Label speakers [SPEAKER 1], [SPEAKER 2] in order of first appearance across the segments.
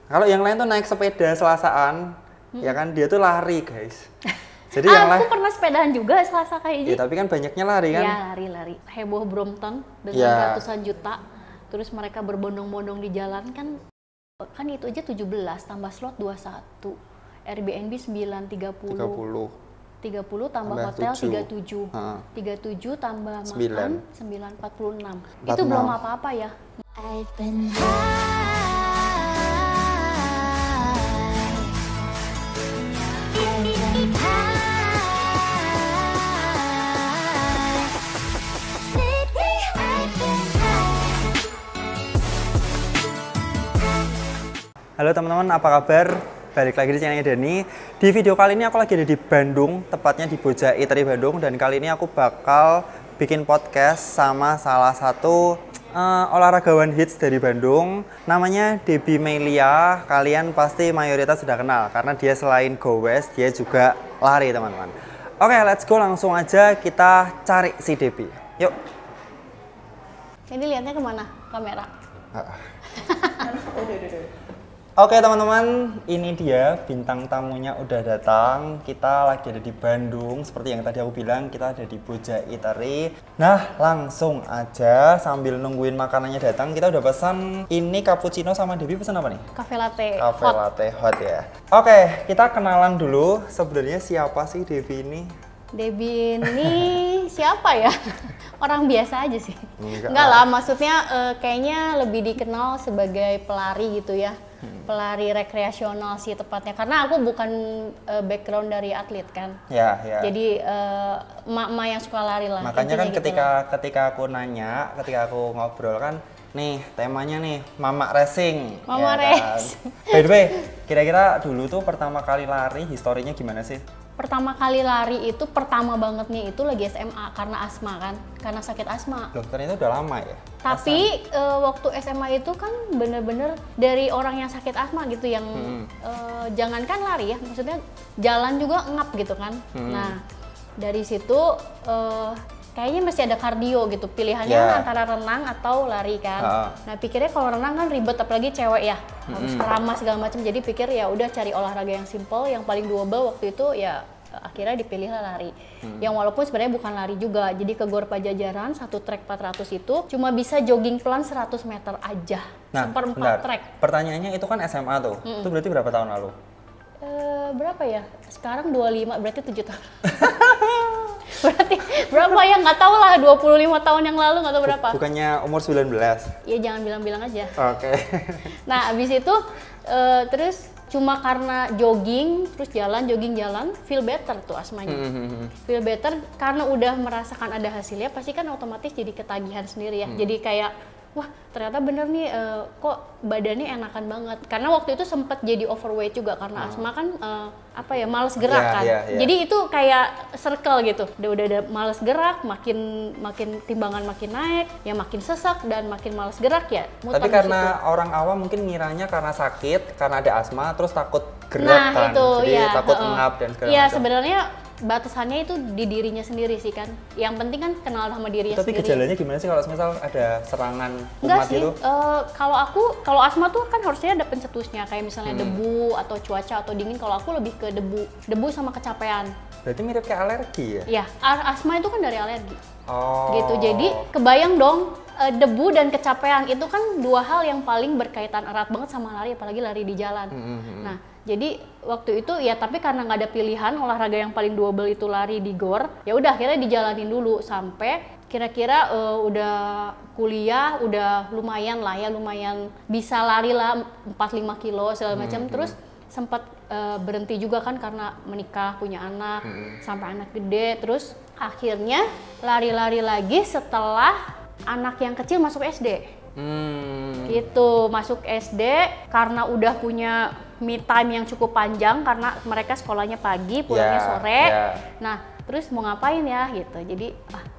[SPEAKER 1] Kalau yang lain tuh naik sepeda Selasaan, ya kan dia tuh lari guys. Jadi yang
[SPEAKER 2] Aku pernah sepedaan juga Selasa kayak
[SPEAKER 1] ya, tapi kan banyaknya lari kan?
[SPEAKER 2] Iya lari. Heboh Brompton dengan ratusan juta. Terus mereka berbondong-bondong di jalan kan itu aja 17 tambah slot 21. Airbnb 930. 30 tambah hotel 37. 37 tambah makan 946. Itu belum apa-apa ya. I've been
[SPEAKER 1] Halo teman-teman, apa kabar? Balik lagi di channelnya Dani. Di video kali ini aku lagi ada di Bandung, tepatnya di Boja Eatery Bandung. Dan kali ini aku bakal bikin podcast sama salah satu olahragawan hits dari Bandung. Namanya Debbie Melia. Kalian pasti mayoritas sudah kenal, karena dia selain goes, dia juga lari teman-teman. Oke, let's go, langsung aja kita cari si Debbie. Yuk.
[SPEAKER 2] Ini lihatnya kemana? Kamera?
[SPEAKER 1] Oke teman-teman, ini dia bintang tamunya udah datang. Kita lagi ada di Bandung, seperti yang tadi aku bilang, kita ada di Boja Eatery. Nah, langsung aja sambil nungguin makanannya datang, kita udah pesan ini cappuccino sama Debbie. Pesan apa nih?
[SPEAKER 2] Cafe latte
[SPEAKER 1] Cafe
[SPEAKER 2] hot.
[SPEAKER 1] latte hot ya. Oke, kita kenalan dulu. Sebenarnya siapa sih Debbie ini?
[SPEAKER 2] Debbie ini siapa ya? Orang biasa aja sih.
[SPEAKER 1] Enggak
[SPEAKER 2] lah, maksudnya kayaknya lebih dikenal sebagai pelari gitu ya. Pelari rekreasional sih tepatnya, karena aku bukan background dari atlet kan.
[SPEAKER 1] Ya.
[SPEAKER 2] Jadi emak-emak yang suka lari lah.
[SPEAKER 1] Makanya kan
[SPEAKER 2] gitu
[SPEAKER 1] ketika aku nanya, ketika aku ngobrol kan, nih temanya nih Mama Racing.
[SPEAKER 2] Mama Race.
[SPEAKER 1] By the way, kira-kira dulu tuh pertama kali lari historinya gimana sih?
[SPEAKER 2] Pertama kali lari itu pertama banget nih itu lagi SMA karena asma kan, karena sakit asma.
[SPEAKER 1] Loh, ternyata udah lama ya?
[SPEAKER 2] Tapi waktu SMA itu kan bener-bener dari orang yang sakit asma gitu yang jangankan lari ya, maksudnya jalan juga ngap gitu kan. Nah dari situ kayaknya masih ada kardio gitu, pilihannya antara renang atau lari kan. Nah pikirnya kalau renang kan ribet, apalagi cewek ya, harus keramas segala macam. Jadi pikir ya udah cari olahraga yang simple, yang paling doable waktu itu ya. Akhirnya dipilihlah lari. Yang walaupun sebenarnya bukan lari juga. Jadi ke Gor Pajajaran, satu trek 400 itu cuma bisa jogging pelan 100 meter aja.
[SPEAKER 1] Nah,
[SPEAKER 2] seperempat trek.
[SPEAKER 1] Pertanyaannya itu kan SMA tuh. Itu berarti berapa tahun lalu?
[SPEAKER 2] Berapa ya? Sekarang 25, berarti 7 tahun. Berarti berapa ya? Nggak tahu lah, 25 tahun yang lalu, nggak tahu berapa.
[SPEAKER 1] Bukannya umur 19?
[SPEAKER 2] Ya jangan bilang-bilang aja.
[SPEAKER 1] Oke.
[SPEAKER 2] Nah abis itu terus cuma karena jogging, terus jogging jalan, feel better tuh asmanya. Feel better karena udah merasakan ada hasilnya, pasti kan otomatis jadi ketagihan sendiri ya. Jadi kayak, wah ternyata bener nih kok badannya enakan banget. Karena waktu itu sempat jadi overweight juga karena asma kan males gerak kan. Jadi itu kayak circle gitu. Udah males gerak, makin timbangan makin naik, ya makin sesak dan makin males gerak ya.
[SPEAKER 1] Tapi karena orang awam mungkin ngiranya karena sakit, karena ada asma, terus takut gerak kan.
[SPEAKER 2] Itu,
[SPEAKER 1] jadi takut ngap dan segala macam.
[SPEAKER 2] Iya sebenarnya batasannya itu di dirinya sendiri sih kan. Yang penting kan kenal sama dirinya
[SPEAKER 1] sendiri. Tapi gejalanya gimana sih kalau misal ada serangan kumat itu?
[SPEAKER 2] Kalau asma tuh kan harusnya ada pencetusnya, kayak misalnya debu atau cuaca atau dingin. Kalau aku lebih ke debu sama kecapean.
[SPEAKER 1] Berarti mirip kayak alergi ya?
[SPEAKER 2] Iya, asma itu kan dari alergi.
[SPEAKER 1] Oh.
[SPEAKER 2] Gitu. Jadi kebayang dong, debu dan kecapean itu kan dua hal yang paling berkaitan erat banget sama lari, apalagi lari di jalan. Nah, jadi waktu itu ya, tapi karena nggak ada pilihan, olahraga yang paling doable itu lari di gor. Ya udah akhirnya dijalanin dulu sampai kira-kira udah kuliah, udah lumayan lah ya, lumayan bisa lari lah 4-5 kilo segala macam. Terus sempat berhenti juga kan karena menikah, punya anak, sampai anak gede. Terus akhirnya lari-lari lagi setelah anak yang kecil masuk SD. Gitu, masuk SD karena udah punya me time yang cukup panjang karena mereka sekolahnya pagi, pulangnya sore. Nah, terus mau ngapain ya gitu. Jadi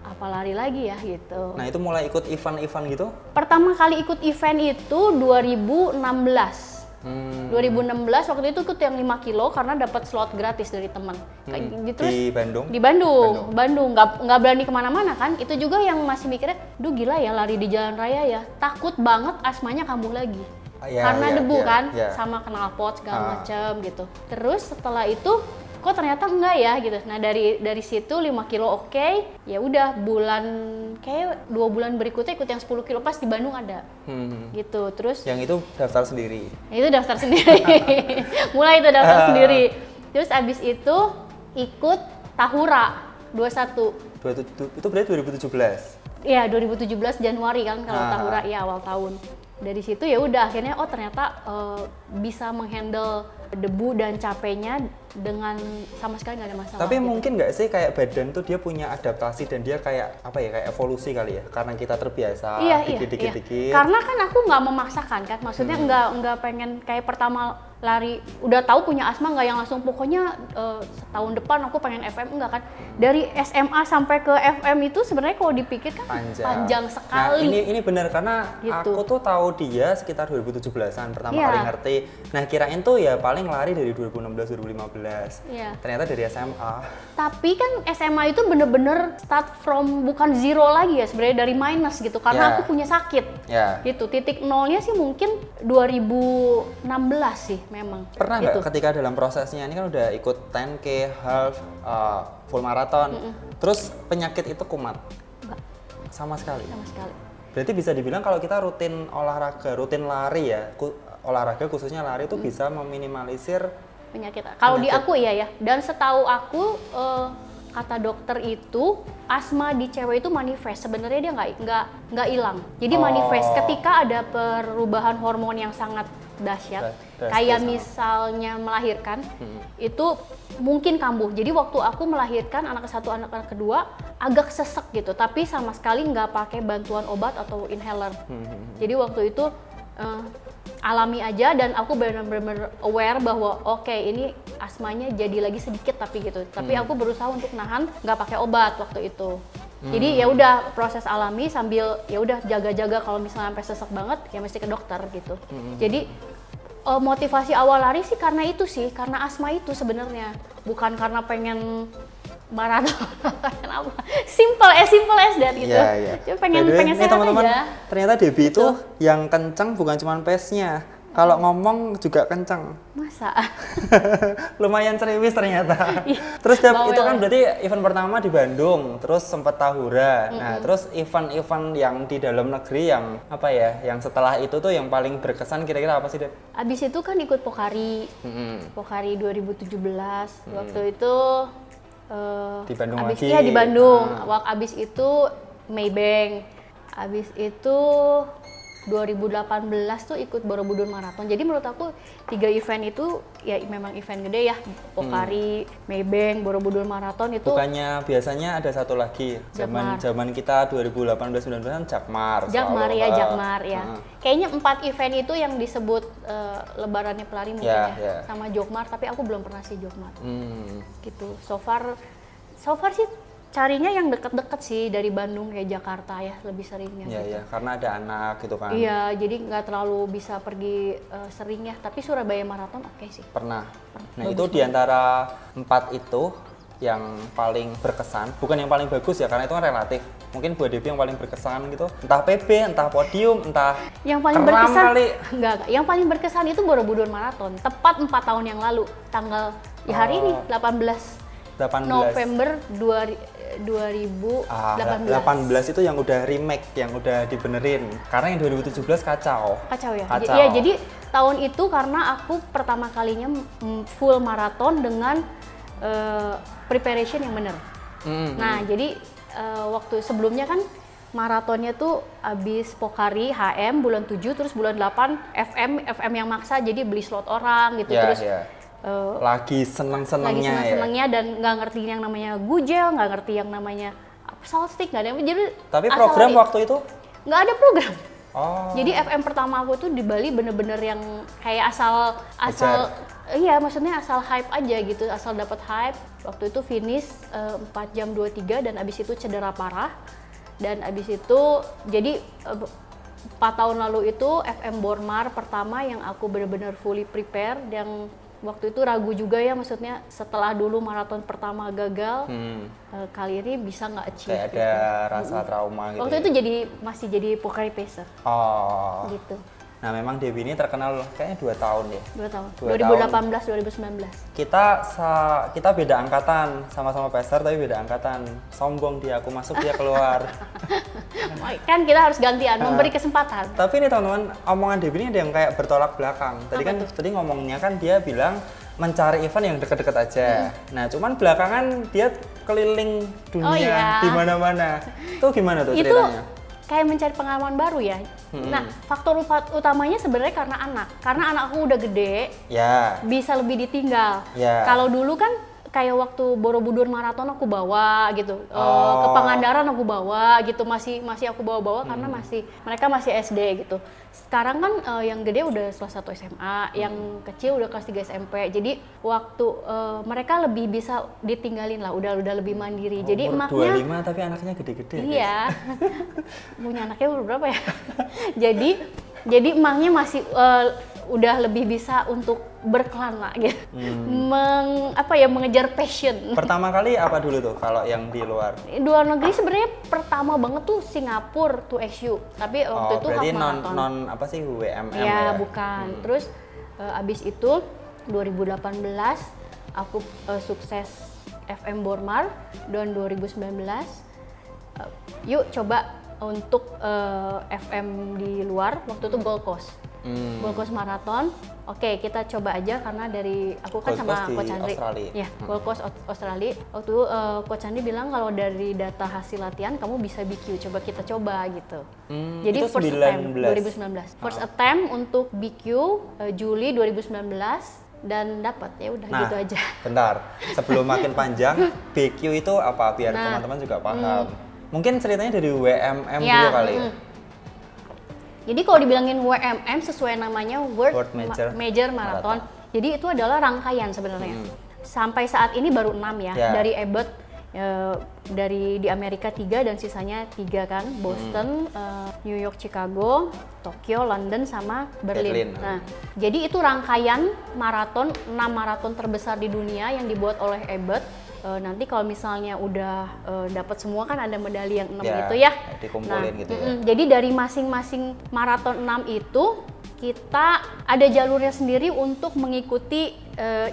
[SPEAKER 2] apa lari lagi ya gitu.
[SPEAKER 1] Nah, itu mulai ikut event-event gitu?
[SPEAKER 2] Pertama kali ikut event itu 2016. 2016 waktu itu ikut yang 5 kilo karena dapat slot gratis dari teman.
[SPEAKER 1] Terus di Bandung?
[SPEAKER 2] Di Bandung. Nggak berani kemana-mana kan. Itu juga yang masih mikirnya, duh gila ya lari di jalan raya ya. Takut banget asmanya kambuh lagi. karena debu kan, sama knalpot segala macem gitu. Terus setelah itu kok ternyata enggak ya gitu. Nah dari situ 5 kilo oke. Ya udah kayak 2 bulan berikutnya ikut yang 10 kilo pas di Bandung ada. Gitu. Terus
[SPEAKER 1] yang itu daftar sendiri.
[SPEAKER 2] Itu daftar sendiri. Mulai itu daftar sendiri. Terus abis itu ikut Tahura 21.
[SPEAKER 1] Itu berarti 2017.
[SPEAKER 2] Iya, 2017 Januari kan kalau Tahura ya awal tahun. Dari situ ya udah akhirnya ternyata bisa menghandle debu dan capeknya dengan sama sekali nggak ada masalah.
[SPEAKER 1] Tapi
[SPEAKER 2] gitu.
[SPEAKER 1] mungkin nggak sih kayak badan tuh dia punya adaptasi dan dia kayak apa ya, kayak evolusi kali ya, karena kita terbiasa dikit-dikit.
[SPEAKER 2] Karena kan aku nggak memaksakan kan, maksudnya nggak pengen kayak pertama lari udah tahu punya asma nggak yang langsung pokoknya setahun depan aku pengen FM, enggak kan. Dari SMA sampai ke FM itu sebenarnya kalau dipikir kan panjang sekali.
[SPEAKER 1] Nah ini benar karena gitu. Aku tuh tahu dia sekitar 2017an pertama kali ngerti. Nah kirain tuh ya paling lari dari 2016-2015. Ternyata dari SMA. Tapi
[SPEAKER 2] kan SMA itu bener-bener start from bukan zero lagi ya sebenarnya, dari minus gitu karena aku punya sakit. Gitu. Titik nolnya sih mungkin 2016 sih memang.
[SPEAKER 1] Pernah nggak ketika dalam prosesnya ini kan udah ikut 10K, half, full marathon, terus penyakit itu kumat?
[SPEAKER 2] Enggak.
[SPEAKER 1] Sama sekali?
[SPEAKER 2] Sama sekali.
[SPEAKER 1] Berarti bisa dibilang kalau kita rutin olahraga, rutin lari ya, olahraga khususnya lari itu bisa meminimalisir
[SPEAKER 2] penyakit. Kalau di aku iya ya, dan setahu aku kata dokter itu asma di cewek itu manifest, sebenarnya dia nggak hilang. Jadi manifest ketika ada perubahan hormon yang sangat dahsyat, kayak misalnya melahirkan, itu mungkin kambuh. Jadi waktu aku melahirkan anak ke-1, anak kedua agak sesek gitu, tapi sama sekali nggak pakai bantuan obat atau inhaler. Jadi waktu itu alami aja dan aku benar-benar aware bahwa oke, ini asmanya jadi lagi sedikit tapi gitu. Tapi aku berusaha untuk nahan nggak pakai obat waktu itu. Jadi ya udah proses alami sambil ya udah jaga-jaga kalau misalnya sampai sesek banget ya mesti ke dokter gitu. Jadi motivasi awal lari sih karena itu sih, karena asma itu sebenarnya, bukan karena pengen maraton. simple as that gitu. Cuma pengen sehat
[SPEAKER 1] teman-teman,
[SPEAKER 2] aja.
[SPEAKER 1] Ternyata Debbie itu yang kenceng bukan cuma pace-nya. Kalau ngomong juga kenceng.
[SPEAKER 2] Masa?
[SPEAKER 1] Lumayan ceriwis ternyata. Terus itu kan berarti event pertama di Bandung, terus sempat Tahura. Nah, terus event-event yang di dalam negeri yang apa ya, yang setelah itu tuh yang paling berkesan kira-kira apa sih, Deb?
[SPEAKER 2] Abis itu kan ikut Pokari. Pokari 2017. Waktu itu
[SPEAKER 1] di Bandung
[SPEAKER 2] abis,
[SPEAKER 1] lagi?
[SPEAKER 2] Iya di Bandung. Abis itu Maybank. Abis itu 2018 tuh ikut Borobudur Marathon. Jadi menurut aku 3 event itu ya memang event gede ya. Pokari, Maybank, Borobudur Marathon itu.
[SPEAKER 1] Bukannya biasanya ada satu lagi. Zaman kita 2018-19 kan Jakmar.
[SPEAKER 2] Jakmar ya. Kayaknya 4 event itu yang disebut lebarannya pelari mungkin ya. Sama Jokmar, tapi aku belum pernah sih Jokmar. Gitu. So far sih carinya yang deket-deket sih, dari Bandung kayak Jakarta ya lebih seringnya.
[SPEAKER 1] Iya, karena ada anak gitu kan.
[SPEAKER 2] Iya, jadi nggak terlalu bisa pergi sering ya. Tapi Surabaya Marathon oke sih.
[SPEAKER 1] Pernah. Nah itu diantara 4 itu yang paling berkesan, bukan yang paling bagus ya, karena itu kan relatif. Mungkin buat Debbie yang paling berkesan gitu, entah PB, entah podium, entah
[SPEAKER 2] yang paling berkesan kali. Enggak. Yang paling berkesan itu Borobudur Marathon, tepat 4 tahun yang lalu, tanggal hari ini 18 November 2018.
[SPEAKER 1] 18 itu yang udah remake, yang udah dibenerin. Karena yang 2017 kacau.
[SPEAKER 2] Kacau ya? Iya, jadi tahun itu karena aku pertama kalinya full maraton dengan preparation yang bener. Nah, jadi waktu sebelumnya kan maratonnya tuh abis Pokari HM bulan 7, terus bulan 8 FM yang maksa, jadi beli slot orang gitu. Terus
[SPEAKER 1] lagi seneng-senengnya
[SPEAKER 2] dan nggak ngerti yang namanya gujel, nggak ngerti yang namanya salt stick, nggak ada. Jadi
[SPEAKER 1] tapi program waktu itu
[SPEAKER 2] nggak ada program. Jadi FM pertama aku tuh di Bali bener-bener yang kayak asal iya, maksudnya asal hype aja gitu, asal dapat hype. Waktu itu finish 4 jam 23 dan abis itu cedera parah. Dan abis itu jadi 4 tahun lalu itu FM Bormar pertama yang aku bener-bener fully prepare, yang waktu itu ragu juga ya, maksudnya setelah dulu maraton pertama gagal, kali ini bisa nggak achieve.
[SPEAKER 1] Kayak ada rasa trauma gitu.
[SPEAKER 2] Waktu itu masih jadi Pokari Pacer. Gitu.
[SPEAKER 1] Nah, memang Dewi ini terkenal kayaknya 2 tahun ya.
[SPEAKER 2] 2 tahun.
[SPEAKER 1] 2
[SPEAKER 2] 2018 2019.
[SPEAKER 1] Kita beda angkatan, sama-sama Pester tapi beda angkatan. Sombong dia, aku masuk dia keluar.
[SPEAKER 2] Kan kita harus gantian, memberi kesempatan.
[SPEAKER 1] Tapi ini teman-teman, omongan Dewi ini ada yang kayak bertolak belakang. Tadi ngomongnya kan dia bilang mencari event yang deket-deket aja. Nah, cuman belakangan dia keliling dunia di mana-mana. Itu gimana tuh ceritanya?
[SPEAKER 2] Kayak mencari pengalaman baru ya. Nah, faktor utamanya sebenarnya karena anak. Karena anak aku udah gede, bisa lebih ditinggal. Kalau dulu kan kayak waktu Borobudur maraton aku bawa gitu, ke Pangandaran aku bawa gitu, masih aku bawa-bawa karena mereka masih SD gitu. Sekarang kan yang gede udah kelas 1 SMA, yang kecil udah kelas 3 SMP. Jadi waktu mereka lebih bisa ditinggalin lah, udah lebih mandiri. Jadi
[SPEAKER 1] umur
[SPEAKER 2] emaknya
[SPEAKER 1] 25 tapi anaknya gede-gede.
[SPEAKER 2] Iya. Punya anaknya berapa ya? jadi emaknya masih udah lebih bisa untuk berkelana gitu. Mengejar passion.
[SPEAKER 1] Pertama kali apa dulu tuh kalau yang di luar?
[SPEAKER 2] Di luar negeri sebenarnya pertama banget tuh Singapura 2XU. Tapi waktu itu
[SPEAKER 1] berarti
[SPEAKER 2] half marathon.
[SPEAKER 1] non apa sih WMM
[SPEAKER 2] ya?
[SPEAKER 1] ya?
[SPEAKER 2] Bukan. Terus abis itu 2018 aku sukses FM Bormar, dan 2019 yuk coba untuk FM di luar, waktu itu Gold Coast. Gold Coast Marathon. Oke, kita coba aja karena dari aku kan
[SPEAKER 1] Gold
[SPEAKER 2] sama
[SPEAKER 1] Coast
[SPEAKER 2] Coach Andri.
[SPEAKER 1] Australia.
[SPEAKER 2] Ya, Gold Coast Australia. Waktu itu Coach Andri bilang kalau dari data hasil latihan kamu bisa BQ, coba kita coba gitu. Jadi
[SPEAKER 1] itu
[SPEAKER 2] first
[SPEAKER 1] 19.
[SPEAKER 2] attempt 2019. First attempt untuk BQ Juli 2019 dan dapat, ya udah gitu aja.
[SPEAKER 1] Bentar, sebelum makin panjang, BQ itu apa biar teman-teman juga paham. Mungkin ceritanya dari WMM dulu kali ya.
[SPEAKER 2] Jadi kalau dibilangin WMM sesuai namanya World Major Marathon. Jadi itu adalah rangkaian sebenarnya. Sampai saat ini baru 6 ya. Dari Abbott, dari di Amerika 3 dan sisanya 3 kan. Boston, New York, Chicago, Tokyo, London sama Berlin. Nah, jadi itu rangkaian maraton, 6 maraton terbesar di dunia yang dibuat oleh Abbott. Nanti kalau misalnya udah dapat semua kan ada medali yang 6 itu ya.
[SPEAKER 1] Dikumpulin gitu ya.
[SPEAKER 2] Jadi dari masing-masing maraton 6 itu kita ada jalurnya sendiri untuk mengikuti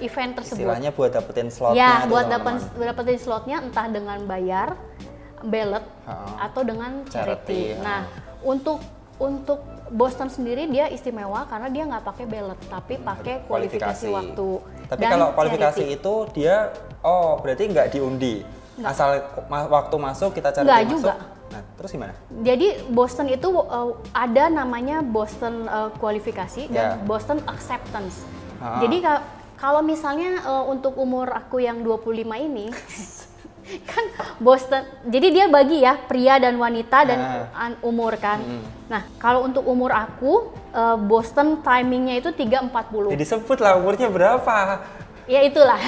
[SPEAKER 2] event tersebut.
[SPEAKER 1] Istilahnya buat dapetin slotnya.
[SPEAKER 2] Ya, buat dapetin slotnya entah dengan bayar, ballot atau dengan charity. Nah, untuk Boston sendiri dia istimewa karena dia nggak pakai ballot tapi pakai kualifikasi waktu.
[SPEAKER 1] Tapi kalau kualifikasi itu dia berarti nggak diundi. Asal waktu masuk kita cari masuk. Juga. Nah, terus gimana?
[SPEAKER 2] Jadi Boston itu ada namanya Boston kualifikasi dan Boston acceptance. Jadi kalau misalnya untuk umur aku yang 25 ini kan Boston, jadi dia bagi ya pria dan wanita dan umur kan. Nah, kalau untuk umur aku Boston timingnya itu 3:40.
[SPEAKER 1] Jadi sebut lah umurnya berapa?
[SPEAKER 2] Ya itulah.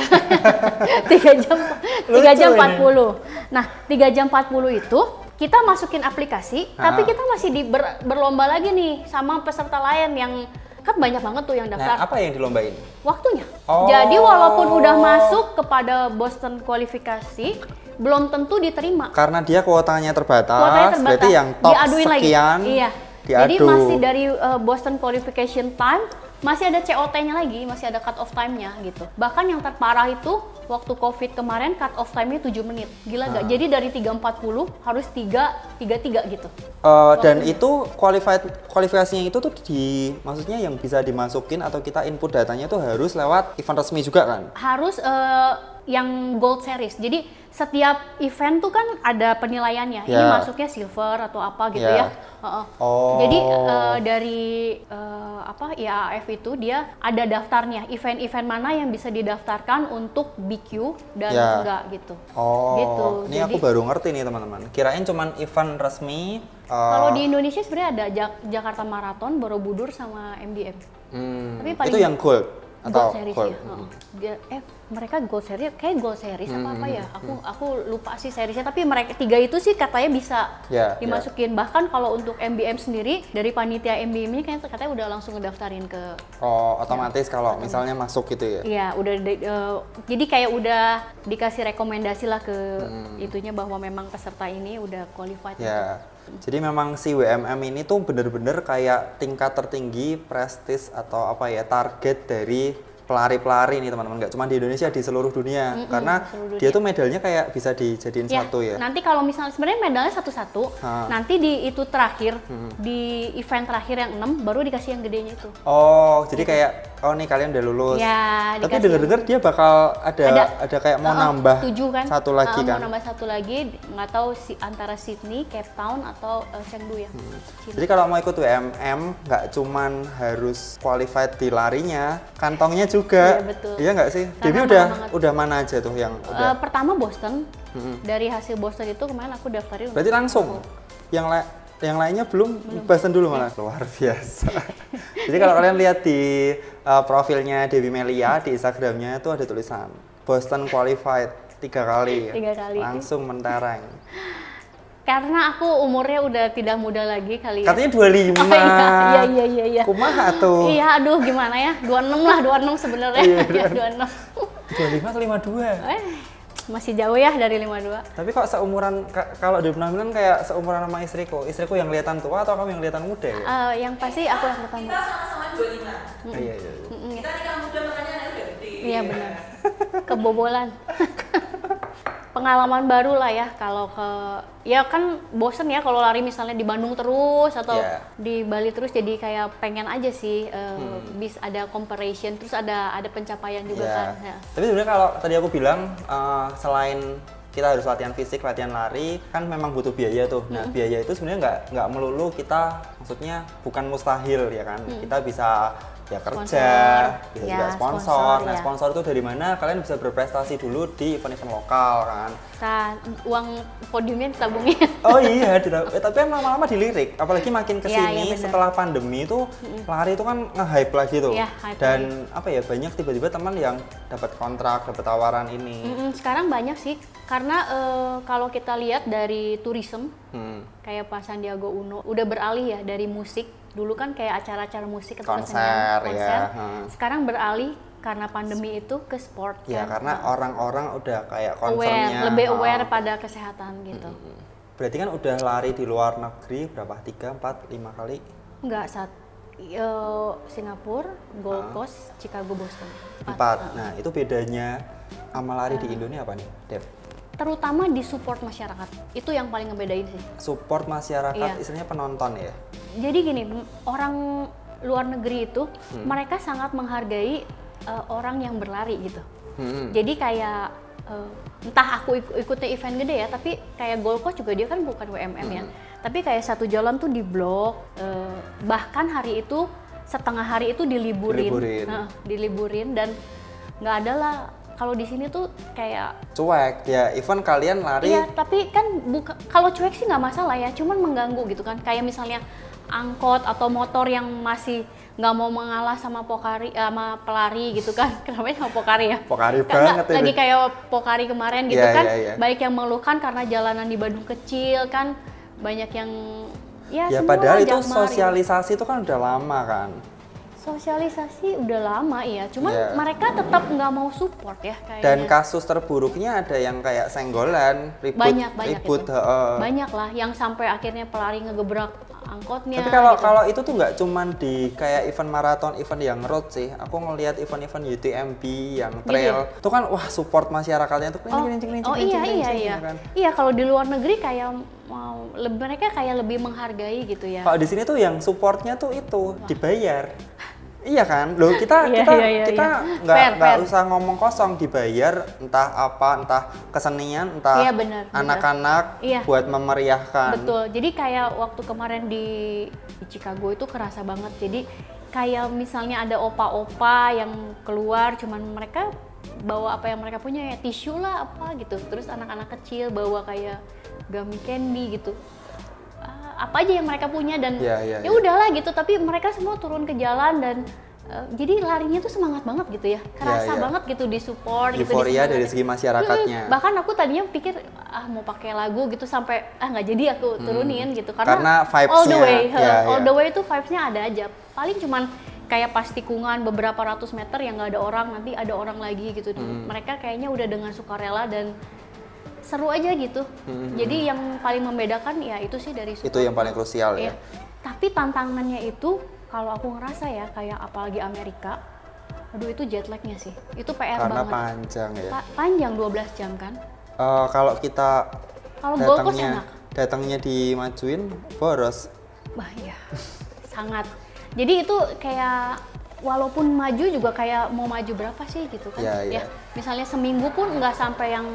[SPEAKER 2] 3 jam 40. Nah, 3 jam 40 itu kita masukin aplikasi, tapi kita masih berlomba lagi nih sama peserta lain yang kan banyak banget tuh yang daftar.
[SPEAKER 1] Nah, apa yang dilombain?
[SPEAKER 2] Waktunya. Jadi walaupun udah masuk kepada Boston kualifikasi, belum tentu diterima.
[SPEAKER 1] Karena dia kuotanya terbatas. Berarti yang top
[SPEAKER 2] diaduin
[SPEAKER 1] sekian
[SPEAKER 2] lagi. Iya.
[SPEAKER 1] Diadu.
[SPEAKER 2] Jadi masih dari Boston qualification time, masih ada COT-nya lagi, masih ada cut off time-nya gitu. Bahkan yang terparah itu waktu COVID kemarin cut off time-nya 7 menit. Gila gak? Jadi dari 3:40 harus 3:33 gitu.
[SPEAKER 1] Dan itu kualifikasinya itu tuh maksudnya yang bisa dimasukin atau kita input datanya itu harus lewat event resmi juga kan?
[SPEAKER 2] Harus yang Gold Series. Jadi setiap event tuh kan ada penilaiannya. Ini masuknya silver atau apa gitu ya. Jadi dari IAAF itu dia ada daftarnya. Event-event mana yang bisa didaftarkan untuk BQ dan enggak gitu. Gitu.
[SPEAKER 1] Ini aku baru ngerti nih teman-teman. Kirain cuman event resmi.
[SPEAKER 2] Kalau di Indonesia sebenarnya ada Jakarta Marathon, Borobudur sama MDM. Tapi paling
[SPEAKER 1] itu yang gold.
[SPEAKER 2] Gold Series ya. Mereka Gold Series, kayak Gold Series apa ya? Aku lupa sih seriesnya. Tapi mereka 3 itu sih katanya bisa dimasukin. Bahkan kalau untuk MBM sendiri dari panitia MBM-nya katanya udah langsung ngedaftarin ke.
[SPEAKER 1] Otomatis kalau misalnya masuk gitu ya?
[SPEAKER 2] Iya, udah. Jadi kayak udah dikasih rekomendasi lah ke itunya bahwa memang peserta ini udah qualified.
[SPEAKER 1] Ya. Jadi memang si WMM ini tuh bener-bener kayak tingkat tertinggi prestis atau apa ya, target dari pelari-pelari nih teman-teman, nggak cuma di Indonesia, di seluruh dunia. Karena
[SPEAKER 2] seluruh
[SPEAKER 1] dia
[SPEAKER 2] dunia.
[SPEAKER 1] tuh medalnya kayak bisa dijadiin satu ya.
[SPEAKER 2] Nanti kalau misalnya sebenarnya medalnya satu-satu, nanti di itu terakhir, di event terakhir yang 6 baru dikasih yang gedenya itu.
[SPEAKER 1] Oh, jadi kayak oh nih kalian udah lulus.
[SPEAKER 2] Ya,
[SPEAKER 1] Tapi
[SPEAKER 2] dikasih
[SPEAKER 1] dengar-dengar dia bakal ada kayak mau nambah
[SPEAKER 2] 7 kan?
[SPEAKER 1] satu lagi kan.
[SPEAKER 2] Mau nambah satu lagi, nggak tahu antara Sydney, Cape Town atau Chengdu ya. Cina.
[SPEAKER 1] Jadi kalau mau ikut WMM nggak cuman harus qualified di larinya, kantongnya juga.
[SPEAKER 2] Iya, betul.
[SPEAKER 1] Iya nggak sih?
[SPEAKER 2] Karena
[SPEAKER 1] Debbie
[SPEAKER 2] mahal banget.
[SPEAKER 1] udah mana aja tuh yang udah?
[SPEAKER 2] Pertama Boston. Dari hasil Boston itu kemarin aku daftarin.
[SPEAKER 1] Berarti langsung. Yang lainnya belum. Boston dulu malah. Luar biasa. Jadi kalau kalian lihat di profilnya Debbie Melia di Instagramnya itu ada tulisan Boston qualified 3 kali.
[SPEAKER 2] 3 kali.
[SPEAKER 1] Langsung mentereng.
[SPEAKER 2] Karena aku umurnya udah tidak muda lagi kali ya.
[SPEAKER 1] Katanya 25.
[SPEAKER 2] Oh iya.
[SPEAKER 1] Kumaha tuh?
[SPEAKER 2] Iya, aduh gimana ya? 26 lah, 26 sebenarnya. Iya, 26.
[SPEAKER 1] 25 atau 52?
[SPEAKER 2] Masih jauh ya dari 52.
[SPEAKER 1] Tapi kok seumuran, kalau di penampilan kayak seumuran sama istriku. Istriku yang kelihatan tua atau kamu yang kelihatan muda ya?
[SPEAKER 2] Yang pasti aku yang pertama.
[SPEAKER 3] Kita sama-sama 25.
[SPEAKER 1] Iya.
[SPEAKER 3] Kita nikah muda makanya anaknya udah gede.
[SPEAKER 2] Iya benar. Kebobolan. Pengalaman baru lah ya kalau ya kan bosen ya kalau lari misalnya di Bandung terus atau di Bali terus, jadi kayak pengen aja sih bisa ada comparison, terus ada pencapaian juga kan. Ya.
[SPEAKER 1] Tapi sebenarnya kalau tadi aku bilang selain kita harus latihan fisik, latihan lari, kan memang butuh biaya tuh. Nah, biaya itu sebenarnya nggak melulu kita, maksudnya bukan mustahil ya kan. Kita bisa ya kerja, bisa juga sponsor. Nah, sponsor itu dari mana? Kalian bisa berprestasi dulu di event-event lokal kan.
[SPEAKER 2] Nah, uang podiumnya ditabungin.
[SPEAKER 1] Oh iya, tapi lama-lama dilirik. Apalagi makin kesini setelah pandemi itu lari itu kan nge-hype lagi tuh.
[SPEAKER 2] Ya,
[SPEAKER 1] dan apa ya, banyak tiba-tiba teman yang dapat kontrak, dapat tawaran ini.
[SPEAKER 2] Sekarang banyak sih, karena kalau kita lihat dari tourism, kayak Pak Sandiaga Uno udah beralih ya dari musik. Dulu kan kayak acara-acara musik atau
[SPEAKER 1] konser.
[SPEAKER 2] Sekarang beralih karena pandemi itu ke sport.
[SPEAKER 1] Ya,
[SPEAKER 2] kan?
[SPEAKER 1] karena orang-orang udah kayak concernnya
[SPEAKER 2] lebih aware pada kesehatan gitu.
[SPEAKER 1] Berarti kan udah lari di luar negeri berapa? 3, 4, 5 kali?
[SPEAKER 2] Enggak, Singapura, Gold Coast, Chicago, Boston.
[SPEAKER 1] 4. Nah, itu bedanya sama lari di Indonesia apa nih, Dep?
[SPEAKER 2] Terutama di support masyarakat, itu yang paling ngebedain sih.
[SPEAKER 1] Support masyarakat, istilahnya penonton ya?
[SPEAKER 2] Jadi gini, orang luar negeri itu mereka sangat menghargai orang yang berlari gitu. Jadi kayak entah aku ikutnya event gede ya, tapi kayak Gold Coast juga dia kan bukan WMM ya. Tapi kayak satu jalan tuh diblok, bahkan hari itu setengah hari itu diliburin dan nggak ada lah. Kalau di sini tuh kayak
[SPEAKER 1] cuek ya, event kalian lari.
[SPEAKER 2] Iya, tapi kan kalau cuek sih nggak masalah ya, cuman mengganggu gitu kan. Kayak misalnya angkot atau motor yang masih nggak mau mengalah sama pelari gitu kan. Kenapa sama Pokari ya?
[SPEAKER 1] Pokari banget
[SPEAKER 2] lagi kayak Pokari kemarin gitu kan.
[SPEAKER 1] Baik
[SPEAKER 2] yang mengeluhkan karena jalanan di Bandung kecil kan, banyak yang
[SPEAKER 1] ya padahal itu sosialisasi itu kan udah lama kan.
[SPEAKER 2] Sosialisasi udah lama iya, cuman mereka tetap nggak mau support ya kayaknya.
[SPEAKER 1] Dan kasus terburuknya ada yang kayak senggolan, ribut.
[SPEAKER 2] Banyak lah yang sampai akhirnya pelari ngegebrak angkotnya.
[SPEAKER 1] Tapi kalau itu tuh nggak cuman di kayak event maraton, event yang road sih. Aku ngelihat event-event UTMB yang trail, itu kan wah support masyarakatnya tuh
[SPEAKER 2] iya. Kan? Iya, kalau di luar negeri kayak mereka kayak lebih menghargai gitu ya.
[SPEAKER 1] Kalau di sini tuh yang supportnya tuh itu dibayar. Iya kan, loh kita nggak usah ngomong kosong, dibayar entah apa, entah kesenian, entah anak-anak buat memeriahkan.
[SPEAKER 2] Betul, jadi kayak waktu kemarin di Chicago itu kerasa banget. Jadi kayak misalnya ada opa-opa yang keluar, cuman mereka bawa apa yang mereka punya ya, tisu lah apa gitu. Terus anak-anak kecil bawa kayak gummy candy gitu. Apa aja yang mereka punya dan ya udahlah gitu, tapi mereka semua turun ke jalan dan jadi larinya tuh semangat banget gitu ya, kerasa banget gitu di support.
[SPEAKER 1] Euforia dari segi masyarakatnya.
[SPEAKER 2] Bahkan aku tadinya pikir mau pakai lagu gitu sampai nggak jadi aku turunin gitu karena
[SPEAKER 1] vibes-nya
[SPEAKER 2] all the way itu vibes-nya ada aja. Paling cuman kayak pas tikungan beberapa ratus meter yang nggak ada orang, nanti ada orang lagi gitu. Mereka kayaknya udah dengan sukarela dan seru aja gitu. Jadi yang paling membedakan ya itu sih dari
[SPEAKER 1] Itu yang paling krusial ya.
[SPEAKER 2] Iya. Tapi tantangannya itu kalau aku ngerasa ya kayak apalagi Amerika, aduh itu jet lag-nya sih. Itu PR
[SPEAKER 1] Karena
[SPEAKER 2] banget.
[SPEAKER 1] panjang ya.
[SPEAKER 2] Panjang 12 jam kan.
[SPEAKER 1] Kalau kita
[SPEAKER 2] Kalau Gold Coast enak.
[SPEAKER 1] datangnya dimajuin boros.
[SPEAKER 2] Wah iya, sangat. Jadi itu kayak walaupun maju juga kayak mau maju berapa sih gitu kan?
[SPEAKER 1] Iya.
[SPEAKER 2] Misalnya seminggu pun nggak sampai yang